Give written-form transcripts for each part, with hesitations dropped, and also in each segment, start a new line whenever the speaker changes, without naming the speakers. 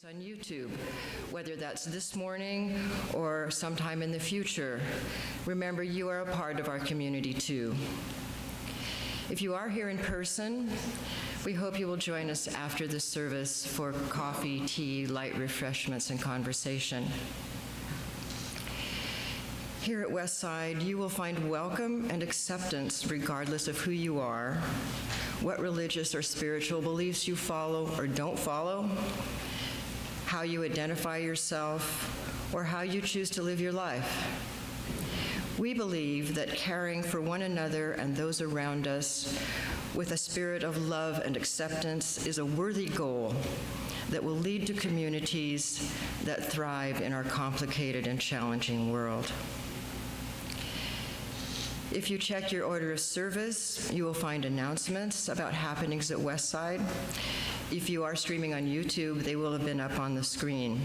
On YouTube, whether that's this morning or sometime in the future. Remember, you are a part of our community too. If you are here in person, we hope you will join us after the service for coffee, tea, light refreshments, and conversation. Here at Westside, you will find welcome and acceptance regardless of who you are, what religious or spiritual beliefs you follow or don't follow, how you identify yourself, or how you choose to live your life. We believe that caring for one another and those around us with a spirit of love and acceptance is a worthy goal that will lead to communities that thrive in our complicated and challenging world. If you check your order of service, you will find announcements about happenings at Westside. If you are streaming on YouTube, they will have been up on the screen.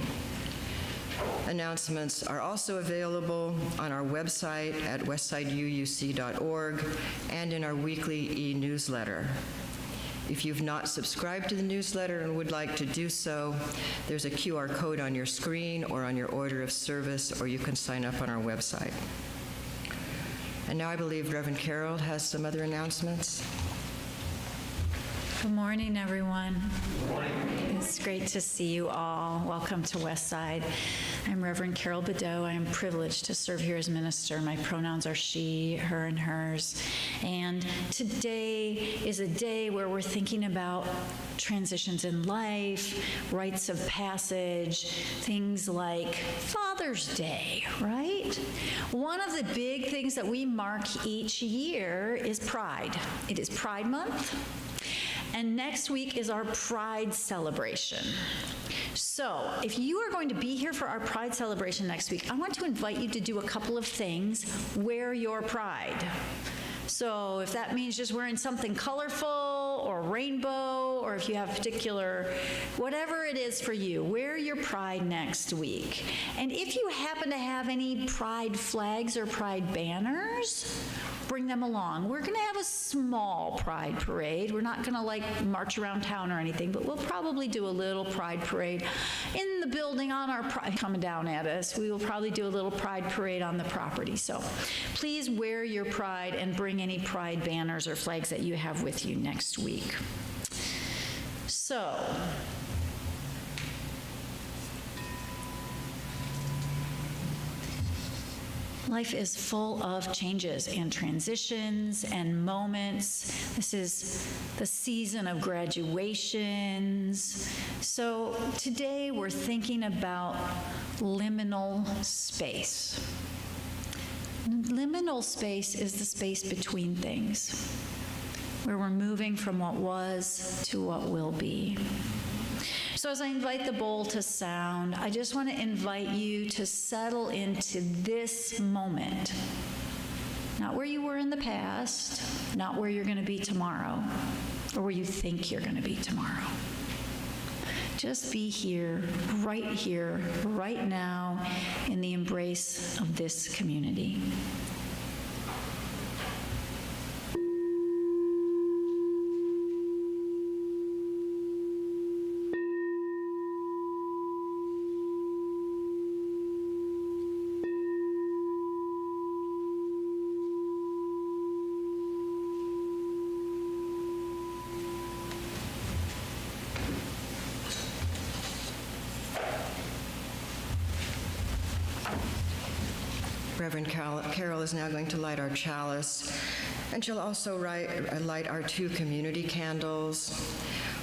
Announcements are also available on our website at westsideuuc.org and in our weekly e-newsletter. If you've not subscribed to the newsletter and would like to do so, there's a QR code on your screen or on your order of service, or you can sign up on our website. And now I believe Reverend Carol has some other announcements.
Good morning, everyone. Good morning. It's great to see you all. Welcome to Westside. I'm Reverend Carol Bedeau. I am privileged to serve here as minister. My pronouns are she, her, and hers. And today is a day where we're thinking about transitions in life, rites of passage, things like Father's Day, right? One of the big things that we mark each year is Pride. It is Pride Month. And next week is our Pride celebration. So, if you are going to be here for our Pride celebration next week, I want to invite you to do a couple of things. Wear your pride. So, if that means just wearing something colorful or rainbow, or if you have particular, whatever it is for you, wear your pride next week. And if you happen to have any pride flags or pride banners, bring them along. We're going to have a small pride parade. We're not going to march around town or anything, but we'll probably do a little pride parade in the building on our pride coming down at us. We will probably do a little pride parade on the property. So please wear your pride and bring any pride banners or flags that you have with you next week. So, life is full of changes and transitions and moments. This is the season of graduations. So today we're thinking about liminal space. Liminal space is the space between things, where we're moving from what was to what will be. So as I invite the bowl to sound, I just want to invite you to settle into this moment. Not where you were in the past, not where you're going to be tomorrow, or where you think you're going to be tomorrow. Just be here, right now, in the embrace of this community.
Reverend Carol is now going to light our chalice, and she'll also light our 2 community candles,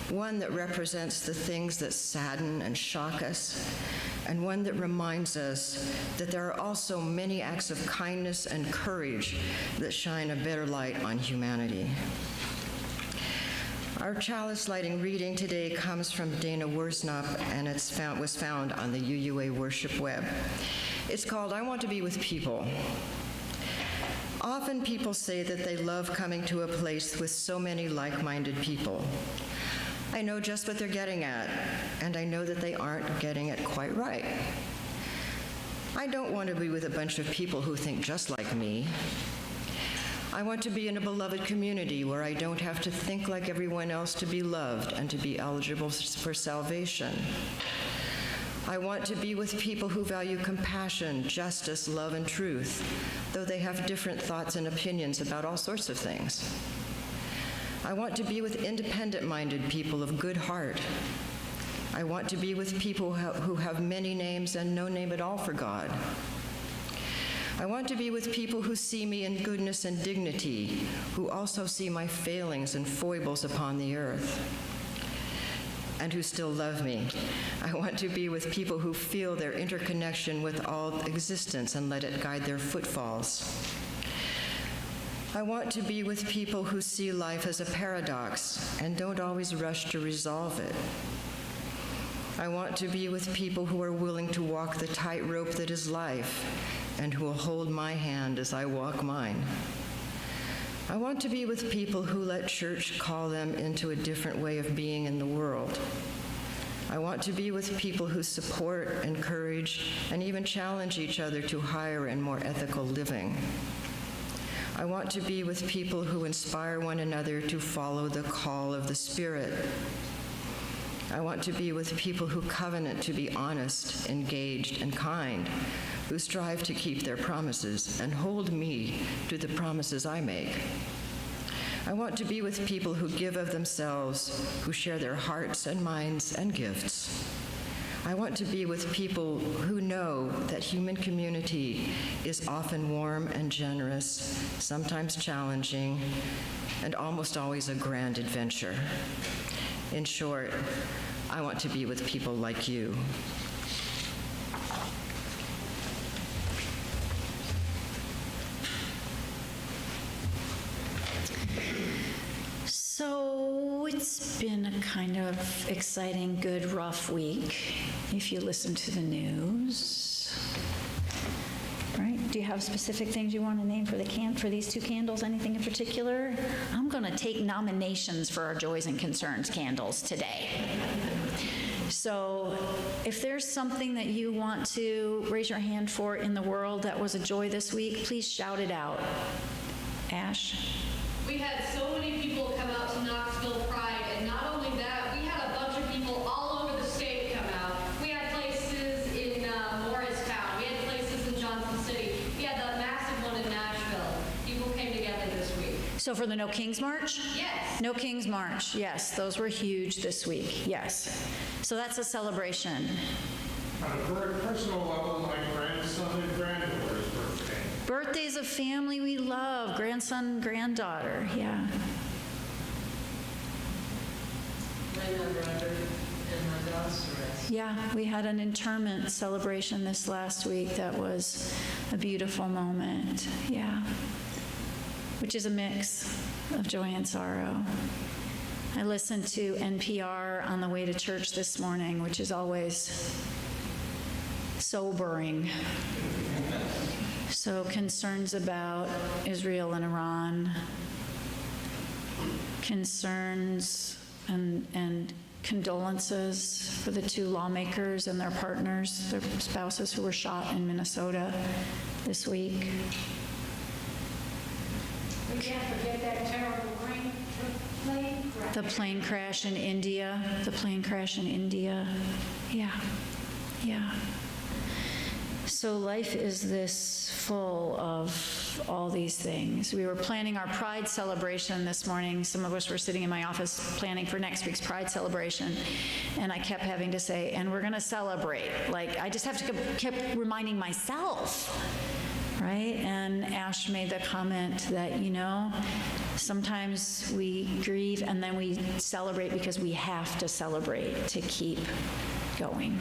one that represents the things that sadden and shock us, and one that reminds us that there are also many acts of kindness and courage that shine a better light on humanity. Our chalice lighting reading today comes from Dana Wursnop, and was found on the UUA worship web. It's called I Want to Be with People. Often people say that they love coming to a place with so many like-minded people. I know just what they're getting at, and I know that they aren't getting it quite right. I don't want to be with a bunch of people who think just like me. I want to be in a beloved community where I don't have to think like everyone else to be loved and to be eligible for salvation. I want to be with people who value compassion, justice, love, and truth, though they have different thoughts and opinions about all sorts of things. I want to be with independent-minded people of good heart. I want to be with people who have many names and no name at all for God. I want to be with people who see me in goodness and dignity, who also see my failings and foibles upon the earth, and who still love me. I want to be with people who feel their interconnection with all existence and let it guide their footfalls. I want to be with people who see life as a paradox and don't always rush to resolve it. I want to be with people who are willing to walk the tightrope that is life and who will hold my hand as I walk mine. I want to be with people who let church call them into a different way of being in the world. I want to be with people who support, encourage, and even challenge each other to higher and more ethical living. I want to be with people who inspire one another to follow the call of the Spirit. I want to be with people who covenant to be honest, engaged, and kind, who strive to keep their promises and hold me to the promises I make. I want to be with people who give of themselves, who share their hearts and minds and gifts. I want to be with people who know that human community is often warm and generous, sometimes challenging, and almost always a grand adventure. In short, I want to be with people like you.
So it's been a kind of exciting, good, rough week, if you listen to the news. Right? Do you have specific things you want to name for these two candles? Anything in particular? I'm going to take nominations for our Joys and Concerns candles today. So if there's something that you want to raise your hand for in the world that was a joy this week, please shout it out. Ash?
We had so many people come out to Knoxville Pride, and not only that, we had a bunch of people all over the state come out. We had places in Morristown, we had places in Johnson City, we had the massive one in Nashville. People came together this week.
So for the No Kings March?
Yes.
No Kings March, yes, those were huge this week, yes. So that's a celebration.
On a very personal level, my grandson and granddaughter's birthday.
Birthdays of family we love, grandson, granddaughter, yeah.
My brother and my dad's rest.
Yeah, we had an interment celebration this last week that was a beautiful moment, yeah. Which is a mix of joy and sorrow. I listened to NPR on the way to church this morning, which is always sobering. So concerns about Israel and Iran, concerns and condolences for the two lawmakers and their partners, their spouses who were shot in Minnesota this week.
We can't forget that terrible plane crash.
The plane crash in India, yeah, yeah. So life is this full of all these things. We were planning our Pride celebration this morning. Some of us were sitting in my office planning for next week's Pride celebration, and I kept having to say, and we're going to celebrate. Like, I just have to keep reminding myself, right? And Ash made the comment that, sometimes we grieve and then we celebrate because we have to celebrate to keep going.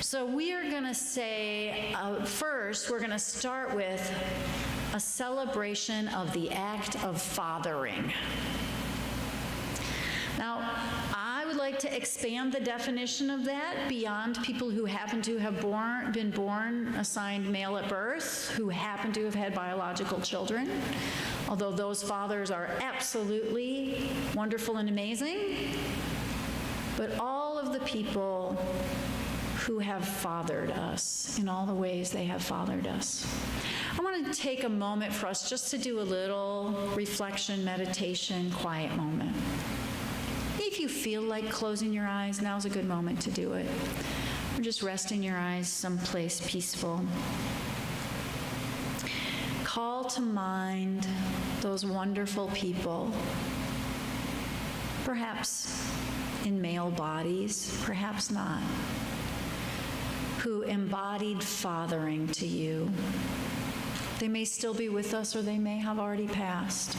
So we are going to say, first, we're going to start with a celebration of the act of fathering. Now, I would like to expand the definition of that beyond people who happen to have been born assigned male at birth, who happen to have had biological children, although those fathers are absolutely wonderful and amazing, but all of the people who have fathered us in all the ways they have fathered us. I want to take a moment for us just to do a little reflection, meditation, quiet moment. If you feel like closing your eyes, now's a good moment to do it. Or just resting your eyes someplace peaceful. Call to mind those wonderful people, perhaps in male bodies, perhaps not, who embodied fathering to you. They may still be with us, or they may have already passed.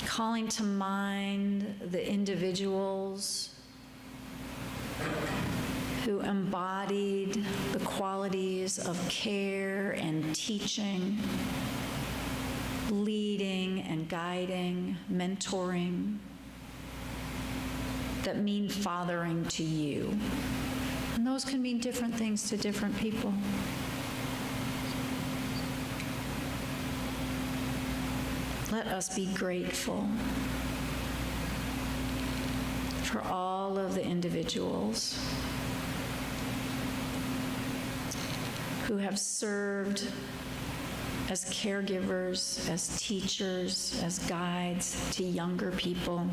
Calling to mind the individuals who embodied the qualities of care and teaching, leading and guiding, mentoring, that mean fathering to you. And those can mean different things to different people. Let us be grateful for all of the individuals who have served as caregivers, as teachers, as guides to younger people.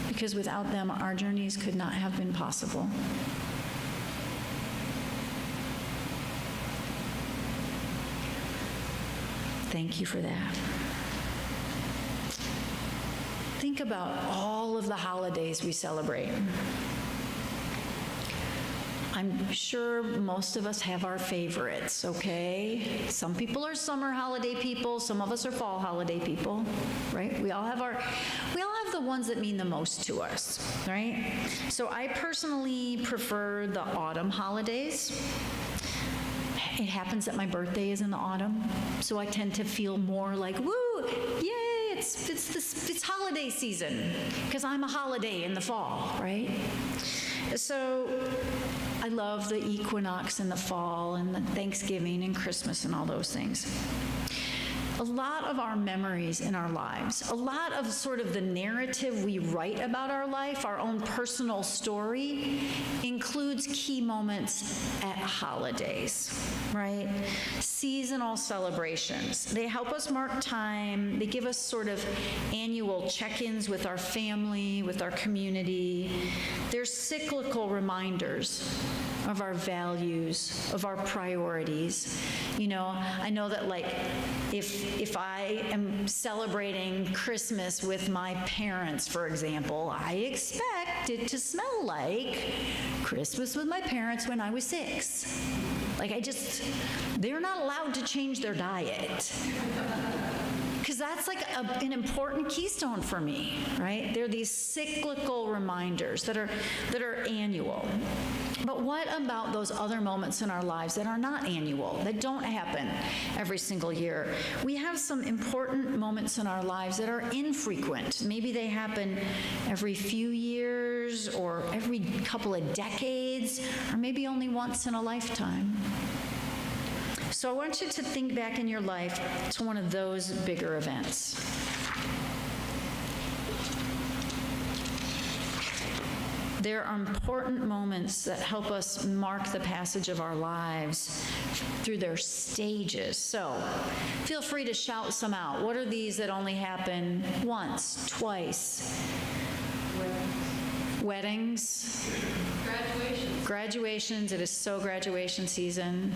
Because without them, our journeys could not have been possible. Thank you for that. Think about all of the holidays we celebrate. I'm sure most of us have our favorites, okay? Some people are summer holiday people, some of us are fall holiday people, right? We all have the ones that mean the most to us, right? So I personally prefer the autumn holidays. It happens that my birthday is in the autumn, so I tend to feel more like, woo, yay, it's holiday season, because I'm a holiday in the fall, right? So I love the equinox in the fall and the Thanksgiving and Christmas and all those things. A lot of our memories in our lives, a lot of sort of the narrative we write about our life, our own personal story, includes key moments at holidays, right? Seasonal celebrations. They help us mark time. They give us sort of annual check-ins with our family, with our community. They're cyclical reminders of our values, of our priorities. You know, I know that, like, if I am celebrating Christmas with my parents, for example, I expect it to smell like Christmas with my parents when I was 6. Like, they're not allowed to change their diet. Because that's like an important keystone for me, right? They're these cyclical reminders that are annual. But what about those other moments in our lives that are not annual, that don't happen every single year? We have some important moments in our lives that are infrequent. Maybe they happen every few years or every couple of decades, or maybe only once in a lifetime. So I want you to think back in your life to one of those bigger events. There are important moments that help us mark the passage of our lives through their stages. So feel free to shout some out. What are these that only happen once, twice? Weddings. Graduations. It is so graduation season.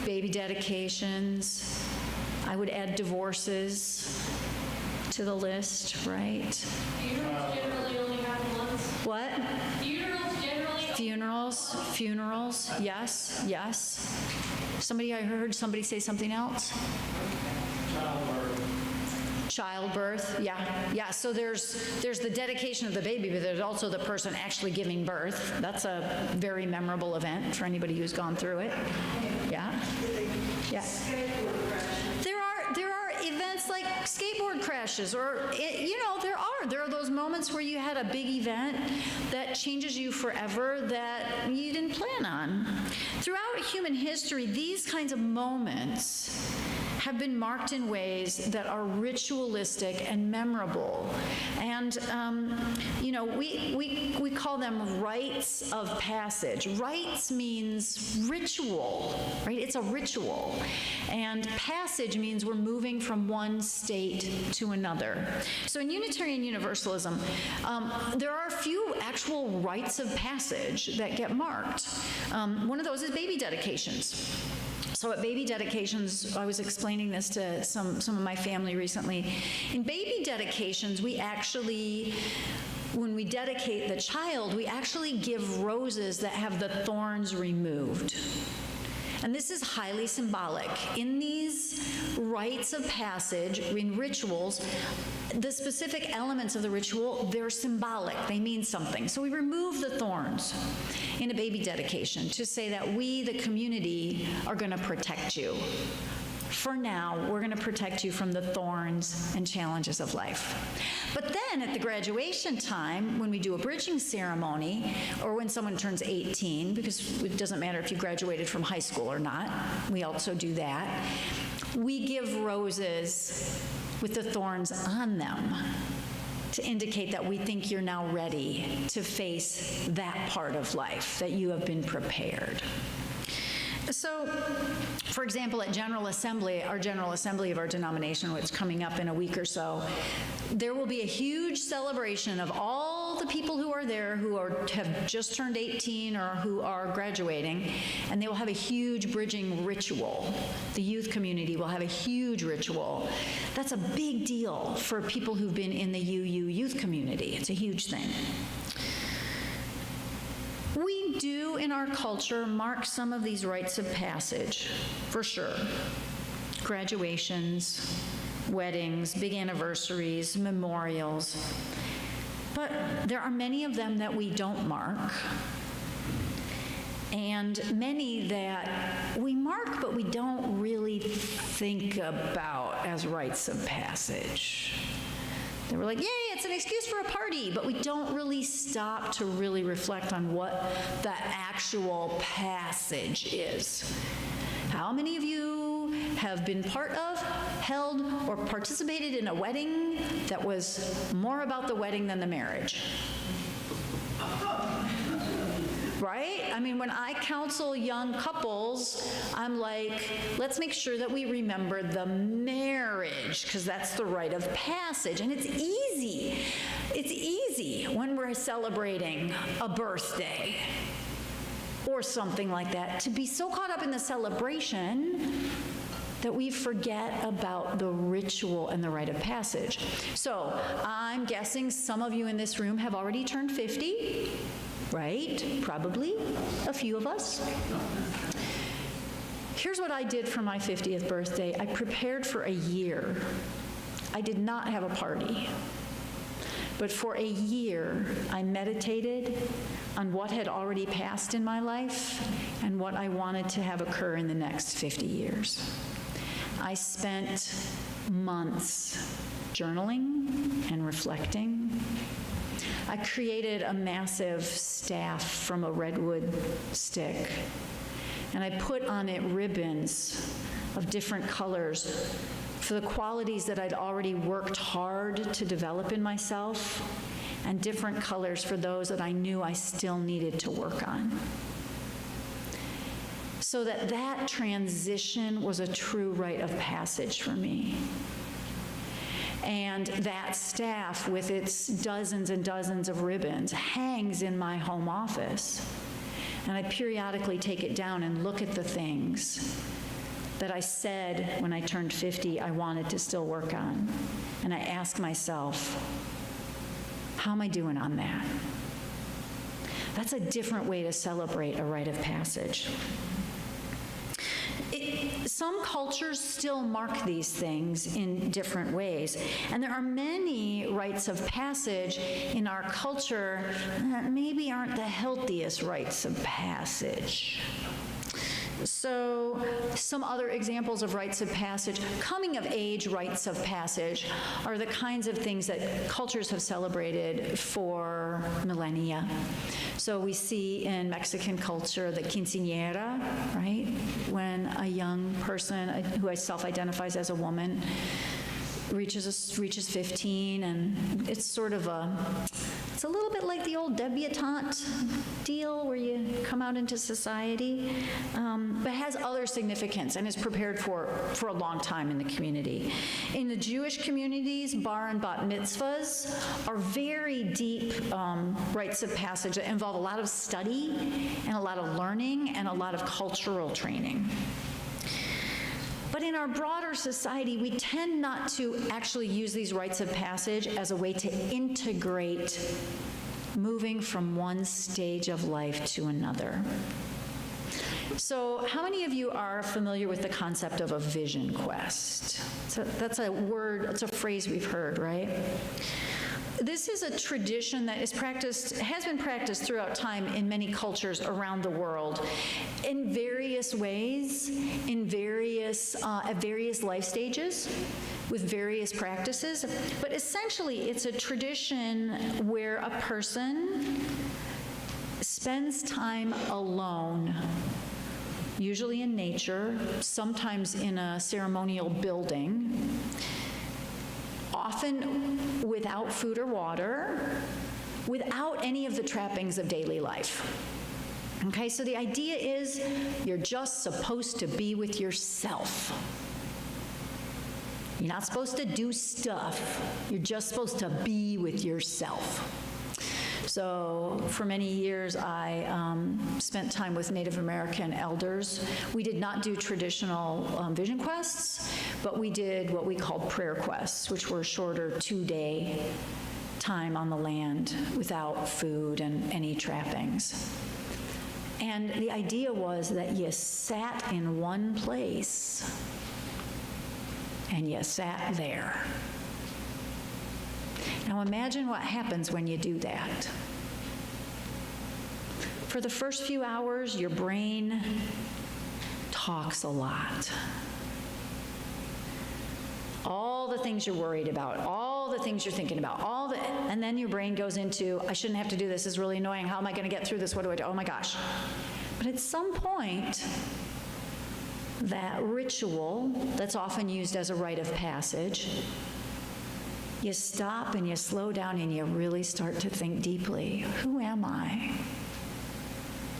Baby dedications. I would add divorces to the list, right?
Funerals generally only happen once.
What?
Funerals generally.
Funerals, yes. I heard somebody say something else? Childbirth, yeah. So there's the dedication of the baby, but there's also the person actually giving birth. That's a very memorable event for anybody who's gone through it. Yeah. There are events like skateboard crashes, or there are those moments where you had a big event that changes you forever that you didn't plan on. Throughout human history, these kinds of moments have been marked in ways that are ritualistic and memorable. And, we call them rites of passage. Rites means ritual, right? It's a ritual. And passage means we're moving from one state to another. So in Unitarian Universalism, there are a few actual rites of passage that get marked. One of those is baby dedications. So at baby dedications, I was explaining this to some of my family recently. In baby dedications, when we dedicate the child, we actually give roses that have the thorns removed. And this is highly symbolic. In these rites of passage, in rituals, the specific elements of the ritual, they're symbolic. They mean something. So we remove the thorns in a baby dedication to say that we, the community, are going to protect you. For now, we're going to protect you from the thorns and challenges of life. But then at the graduation time, when we do a bridging ceremony, or when someone turns 18, because it doesn't matter if you graduated from high school or not, we also do that, we give roses with the thorns on them to indicate that we think you're now ready to face that part of life, that you have been prepared. So, for example, at General Assembly, our General Assembly of our denomination, which is coming up in a week or so, there will be a huge celebration of all the people who are there who have just turned 18 or who are graduating, and they will have a huge bridging ritual. The youth community will have a huge ritual. That's a big deal for people who've been in the UU youth community. It's a huge thing. We do, in our culture, mark some of these rites of passage, for sure. Graduations, weddings, big anniversaries, memorials. But there are many of them that we don't mark, and many that we mark but we don't really think about as rites of passage. They were like, yay, it's an excuse for a party, but we don't really stop to really reflect on what the actual passage is. How many of you have been part of, held, or participated in a wedding that was more about the wedding than the marriage? Right? I mean, when I counsel young couples, I'm like, let's make sure that we remember the marriage, because that's the rite of passage. And it's easy. It's easy when we're celebrating a birthday or something like that to be so caught up in the celebration that we forget about the ritual and the rite of passage. So I'm guessing some of you in this room have already turned 50. Right? Probably a few of us. Here's what I did for my 50th birthday. I prepared for a year. I did not have a party. But for a year, I meditated on what had already passed in my life and what I wanted to have occur in the next 50 years. I spent months journaling and reflecting. I created a massive staff from a redwood stick, and I put on it ribbons of different colors for the qualities that I'd already worked hard to develop in myself, and different colors for those that I knew I still needed to work on. So that transition was a true rite of passage for me. And that staff, with its dozens and dozens of ribbons, hangs in my home office. And I periodically take it down and look at the things that I said when I turned 50 I wanted to still work on. And I ask myself, how am I doing on that? That's a different way to celebrate a rite of passage. Some cultures still mark these things in different ways, and there are many rites of passage in our culture that maybe aren't the healthiest rites of passage. So some other examples of rites of passage, coming of age rites of passage, are the kinds of things that cultures have celebrated for millennia. So we see in Mexican culture the quinceañera, right? When a young person who self-identifies as a woman reaches 15, and it's sort of it's a little bit like the old debutante deal where you come out into society, but has other significance and is prepared for a long time in the community. In the Jewish communities, bar and bat mitzvahs are very deep rites of passage that involve a lot of study and a lot of learning and a lot of cultural training. But in our broader society, we tend not to actually use these rites of passage as a way to integrate moving from one stage of life to another. So how many of you are familiar with the concept of a vision quest? So that's a word, that's a phrase we've heard, right? This is a tradition that has been practiced throughout time in many cultures around the world in various ways, at various life stages, with various practices. But essentially, it's a tradition where a person spends time alone, usually in nature, sometimes in a ceremonial building, often without food or water, without any of the trappings of daily life. Okay, so the idea is you're just supposed to be with yourself. You're not supposed to do stuff. You're just supposed to be with yourself. So for many years, I spent time with Native American elders. We did not do traditional vision quests, but we did what we called prayer quests, which were shorter 2-day time on the land without food and any trappings. And the idea was that you sat in one place and you sat there. Now imagine what happens when you do that. For the first few hours, your brain talks a lot. All the things you're worried about, all the things you're thinking about, and then your brain goes into, I shouldn't have to do this, this is really annoying, how am I going to get through this, what do I do, oh my gosh. But at some point, that ritual that's often used as a rite of passage, you stop and you slow down and you really start to think deeply. Who am I?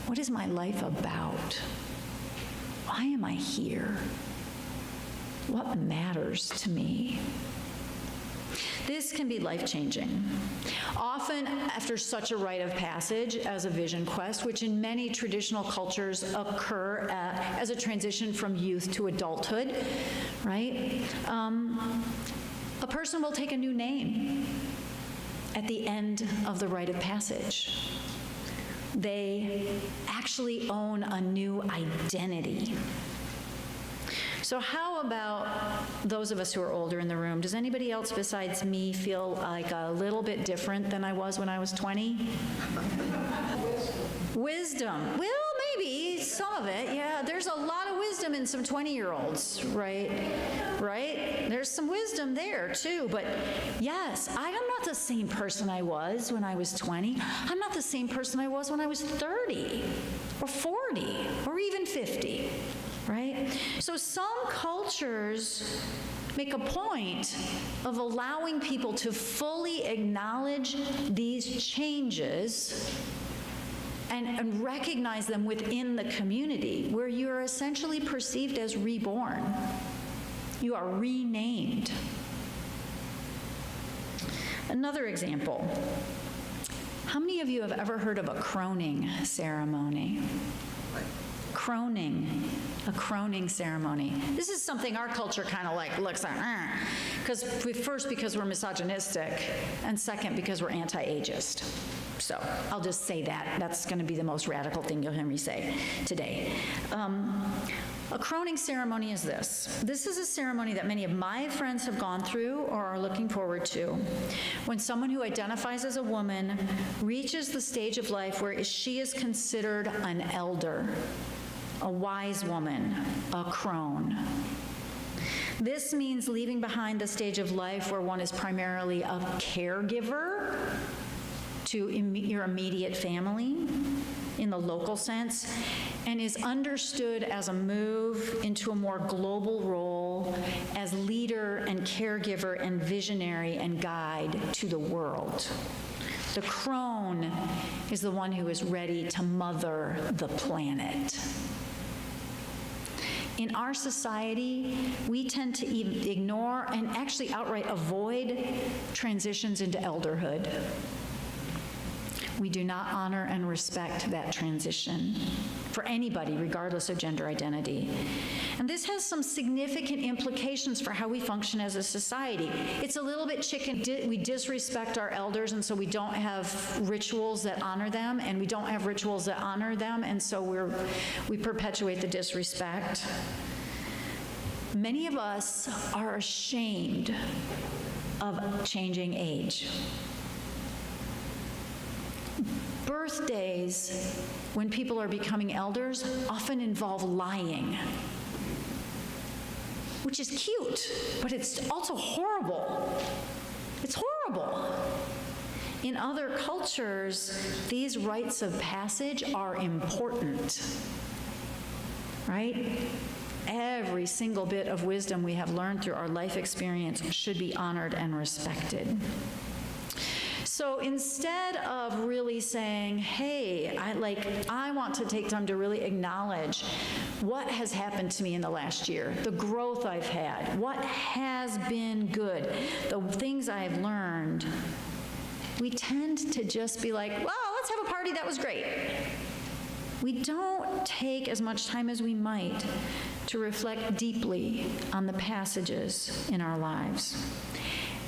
What is my life about? Why am I here? What matters to me? This can be life-changing. Often after such a rite of passage as a vision quest, which in many traditional cultures occur as a transition from youth to adulthood, right? A person will take a new name at the end of the rite of passage. They actually own a new identity. So how about those of us who are older in the room? Does anybody else besides me feel like a little bit different than I was when I was 20? Wisdom. Well, maybe some of it, yeah. There's a lot of wisdom in some 20-year-olds, right? Right? There's some wisdom there, too. But yes, I am not the same person I was when I was 20. I'm not the same person I was when I was 30 or 40 or even 50, right? So some cultures make a point of allowing people to fully acknowledge these changes and recognize them within the community, where you are essentially perceived as reborn. You are renamed. Another example. How many of you have ever heard of a croning ceremony? Croning, a croning ceremony. This is something our culture kind of like looks at, because we're misogynistic, and second, because we're anti-ageist. So I'll just say that. That's going to be the most radical thing you'll hear me say today. A croning ceremony is this. This is a ceremony that many of my friends have gone through or are looking forward to. When someone who identifies as a woman reaches the stage of life where she is considered an elder a wise woman, a crone. This means leaving behind the stage of life where one is primarily a caregiver to your immediate family in the local sense, and is understood as a move into a more global role as leader and caregiver and visionary and guide to the world. The crone is the one who is ready to mother the planet. In our society, we tend to ignore and actually outright avoid transitions into elderhood. We do not honor and respect that transition for anybody, regardless of gender identity. And this has some significant implications for how we function as a society. It's a little bit chicken. We disrespect our elders, and so we don't have rituals that honor them, and we don't have rituals that honor them, and so we perpetuate the disrespect. Many of us are ashamed of changing age. Birthdays, when people are becoming elders, often involve lying, which is cute, but it's also horrible. It's horrible. In other cultures, these rites of passage are important, right? Every single bit of wisdom we have learned through our life experience should be honored and respected. So instead of really saying, hey, I want to take time to really acknowledge what has happened to me in the last year, the growth I've had, what has been good, the things I have learned, we tend to just be like, well, let's have a party, that was great. We don't take as much time as we might to reflect deeply on the passages in our lives.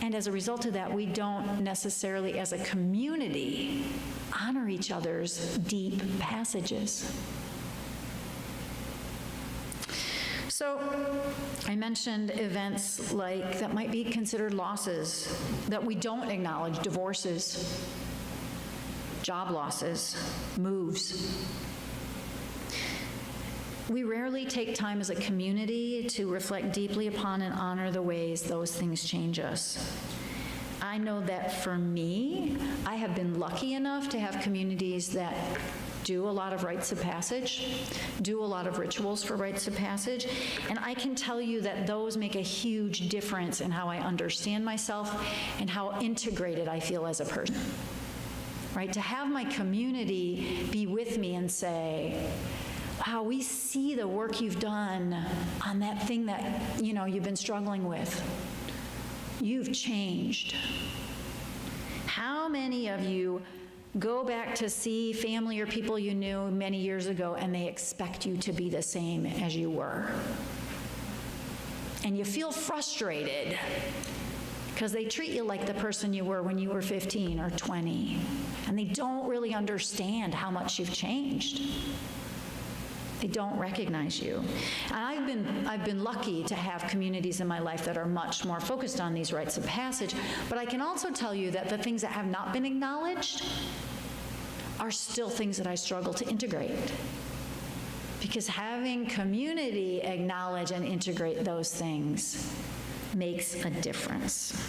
And as a result of that, we don't necessarily, as a community, honor each other's deep passages. So I mentioned events like that might be considered losses that we don't acknowledge: divorces, job losses, moves. We rarely take time as a community to reflect deeply upon and honor the ways those things change us. I know that for me, I have been lucky enough to have communities that do a lot of rites of passage, do a lot of rituals for rites of passage, and I can tell you that those make a huge difference in how I understand myself and how integrated I feel as a person. Right? To have my community be with me and say, wow, we see the work you've done on that thing that, you've been struggling with. You've changed. How many of you go back to see family or people you knew many years ago and they expect you to be the same as you were? And you feel frustrated because they treat you like the person you were when you were 15 or 20, and they don't really understand how much you've changed. They don't recognize you. And I've been lucky to have communities in my life that are much more focused on these rites of passage, but I can also tell you that the things that have not been acknowledged are still things that I struggle to integrate. Because having community acknowledge and integrate those things makes a difference.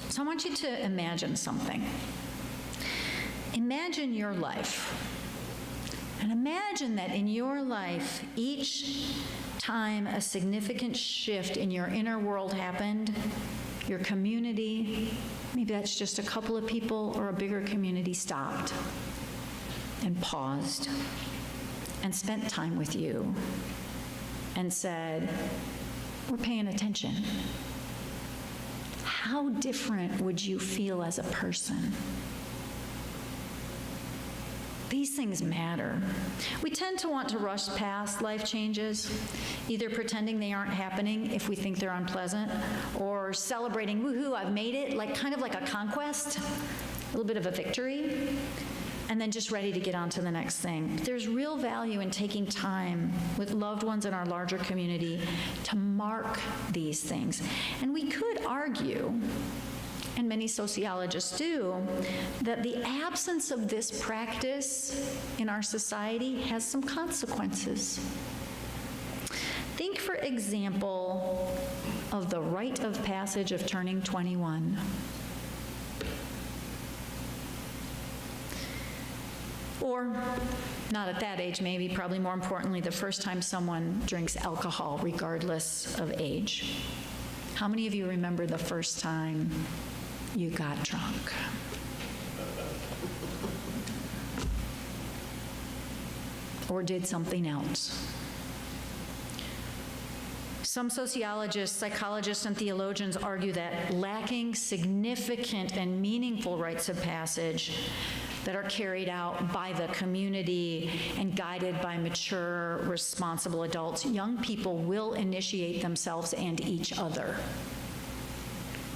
So I want you to imagine something. Imagine your life. And imagine that in your life, each time a significant shift in your inner world happened, your community, maybe that's just a couple of people or a bigger community, stopped and paused and spent time with you and said, we're paying attention. How different would you feel as a person? These things matter. We tend to want to rush past life changes, either pretending they aren't happening if we think they're unpleasant, or celebrating, woohoo, I've made it, kind of like a conquest, a little bit of a victory, and then just ready to get on to the next thing. There's real value in taking time with loved ones in our larger community to mark these things. And we could argue and many sociologists do, that the absence of this practice in our society has some consequences. Think, for example, of the rite of passage of turning 21. Or, not at that age maybe, probably more importantly, the first time someone drinks alcohol, regardless of age. How many of you remember the first time you got drunk? Or did something else? Some sociologists, psychologists, and theologians argue that lacking significant and meaningful rites of passage that are carried out by the community and guided by mature, responsible adults, young people will initiate themselves and each other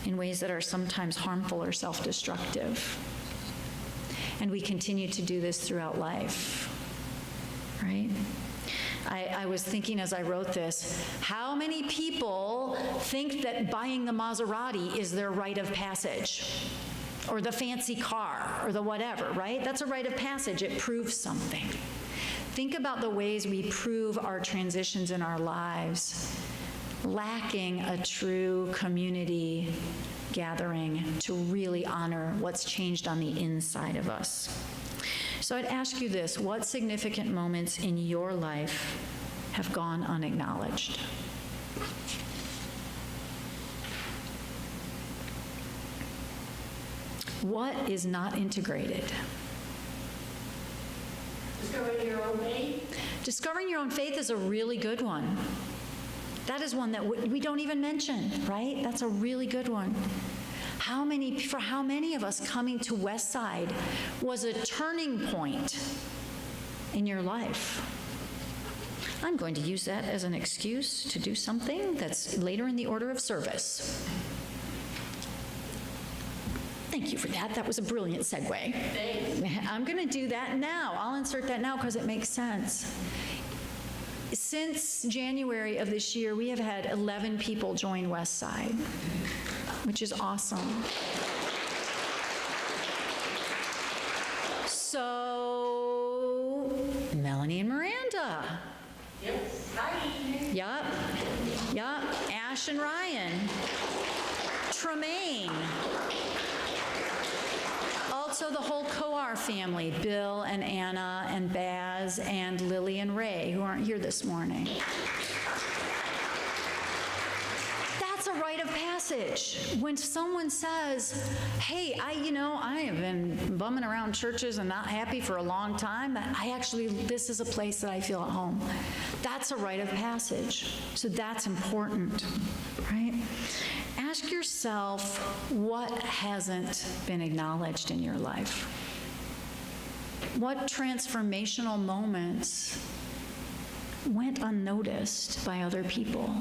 in ways that are sometimes harmful or self-destructive. And we continue to do this throughout life, right? I was thinking as I wrote this, how many people think that buying the Maserati is their rite of passage? Or the fancy car, or the whatever, right? That's a rite of passage. It proves something. Think about the ways we prove our transitions in our lives, lacking a true community gathering to really honor what's changed on the inside of us. So I'd ask you this: what significant moments in your life have gone unacknowledged? What is not integrated?
Discovering your own faith.
Discovering your own faith is a really good one. That is one that we don't even mention, right? That's a really good one. For how many of us coming to Westside was a turning point in your life? I'm going to use that as an excuse to do something that's later in the order of service. Thank you for that. That was a brilliant segue. Thanks. I'm going to do that now. I'll insert that now because it makes sense. Since January of this year, we have had 11 people join Westside, which is awesome. So, Melanie and Miranda.
Yes. Hi.
Yup. Ash and Ryan. Tremaine. Also the whole Coar family, Bill and Anna and Baz and Lily and Ray, who aren't here this morning. That's a rite of passage. When someone says, hey, I have been bumming around churches and not happy for a long time, this is a place that I feel at home. That's a rite of passage. So that's important, right? Ask yourself, what hasn't been acknowledged in your life? What transformational moments went unnoticed by other people?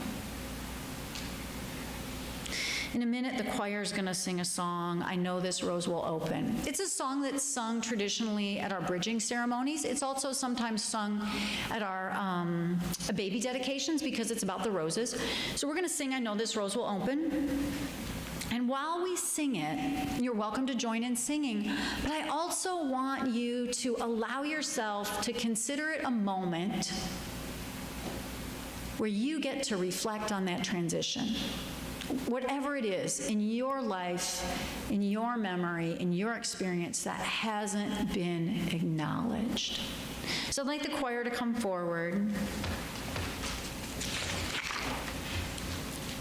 In a minute, the choir is going to sing a song, I Know This Rose Will Open. It's a song that's sung traditionally at our bridging ceremonies. It's also sometimes sung at our baby dedications because it's about the roses. So we're going to sing I Know This Rose Will Open. And while we sing it, you're welcome to join in singing, but I also want you to allow yourself to consider it a moment where you get to reflect on that transition. Whatever it is in your life, in your memory, in your experience that hasn't been acknowledged. So I'd like the choir to come forward.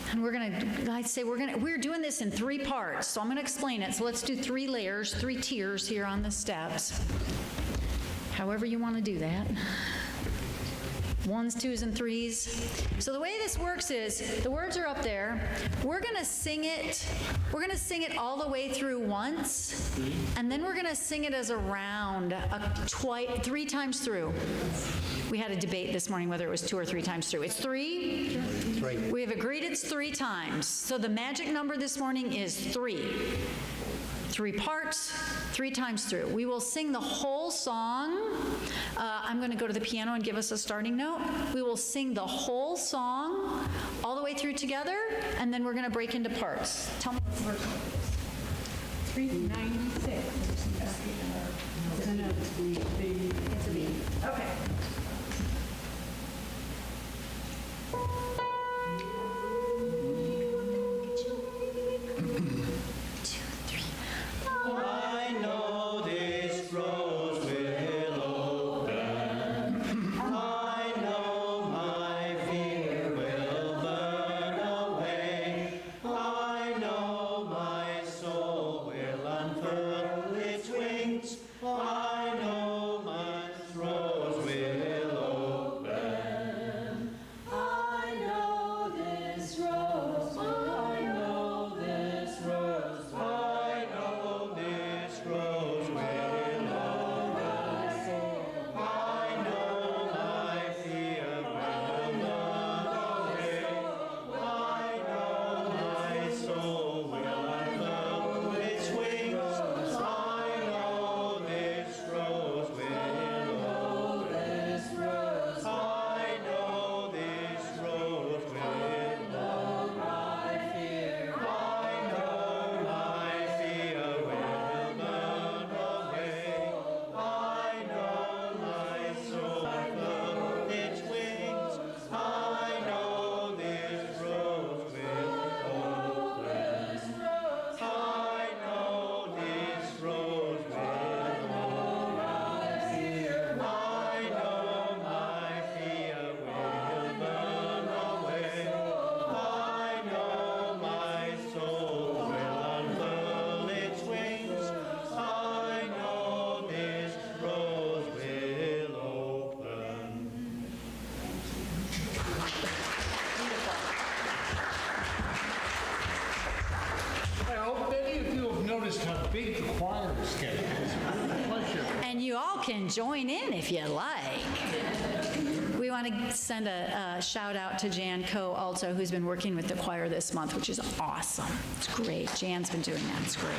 And we're doing this in 3 parts, so I'm going to explain it. So let's do 3 layers, 3 tiers here on the steps. However you want to do that. 1s, 2s, and 3s. So the way this works is, the words are up there. We're going to sing it. We're going to sing it all the way through once, and then we're going to sing it as a round, 3 times through. We had a debate this morning whether it was 2 or 3 times through. It's 3? 3. We have agreed it's 3 times. So the magic number this morning is 3. 3 parts, 3 times through. We will sing the whole song. I'm going to go to the piano and give us a starting note. We will sing the whole song all the way through together, and then we're going to break into parts. Tell me what the first one is.
396. It's a note. It's a B. Okay.
I know this rose will open. I know my fear will burn away. I know my soul will unfurl its wings. I know my rose will open. I know this rose. I know this rose. I know this rose will open. I know my fear will run away. I know my soul will unfurl its wings. I know this rose will open. I know this rose will open. I know my fear will burn away. I know my soul will its wings. I know this rose will open. I know this rose will open. I know my fear will burn away. I know my soul will unfurl its wings. I know this rose will open.
I hope many of you have noticed how big the choir is getting. It's a pleasure.
And you all can join in if you like. We want to send a shout out to Jan Coe also, who's been working with the choir this month, which is awesome. It's great. Jan's been doing that. It's great.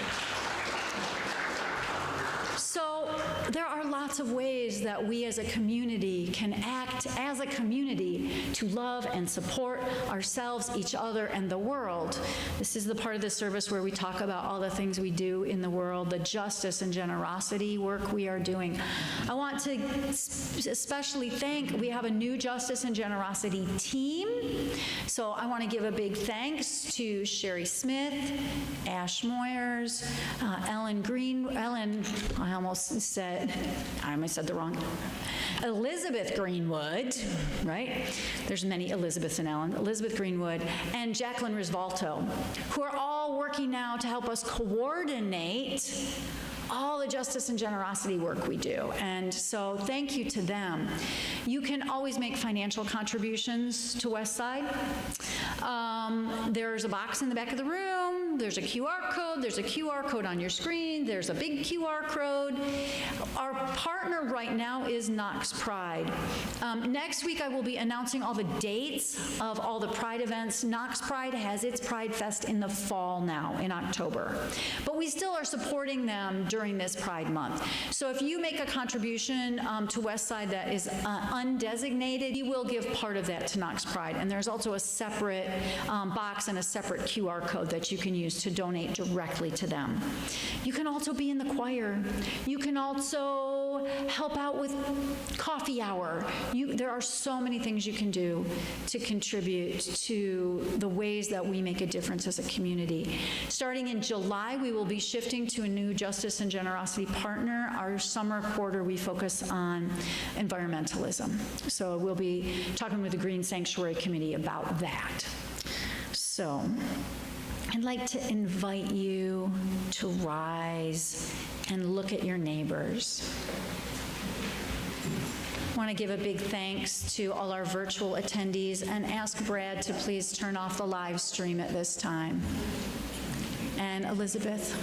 So there are lots of ways that we as a community can act as a community to love and support ourselves, each other, and the world. This is the part of the service where we talk about all the things we do in the world, the justice and generosity work we are doing. I want to especially we have a new justice and generosity team. So I want to give a big thanks to Sherry Smith, Ash Moyers, I almost said the wrong, Elizabeth Greenwood, right? There's many Elizabeths and Ellen. Elizabeth Greenwood and Jacqueline Risvalto, who are all working now to help us coordinate all the justice and generosity work we do. And so thank you to them. You can always make financial contributions to Westside. There's a box in the back of the room. There's a QR code. There's a QR code on your screen. There's a big QR code. Our partner right now is Knox Pride. Next week, I will be announcing all the dates of all the Pride events. Knox Pride has its Pride Fest in the fall now, in October. But we still are supporting them during this Pride Month. So if you make a contribution to Westside that is undesignated, you will give part of that to Knox Pride. And there's also a separate box and a separate QR code that you can use to donate directly to them. You can also be in the choir. You can also help out with coffee hour. There are so many things you can do to contribute to the ways that we make a difference as a community. Starting in July, we will be shifting to a new justice and generosity partner. Our summer quarter, we focus on environmentalism. So we'll be talking with the Green Sanctuary Committee about that. So I'd like to invite you to rise and look at your neighbors. I want to give a big thanks to all our virtual attendees and ask Brad to please turn off the live stream at this time. And Elizabeth.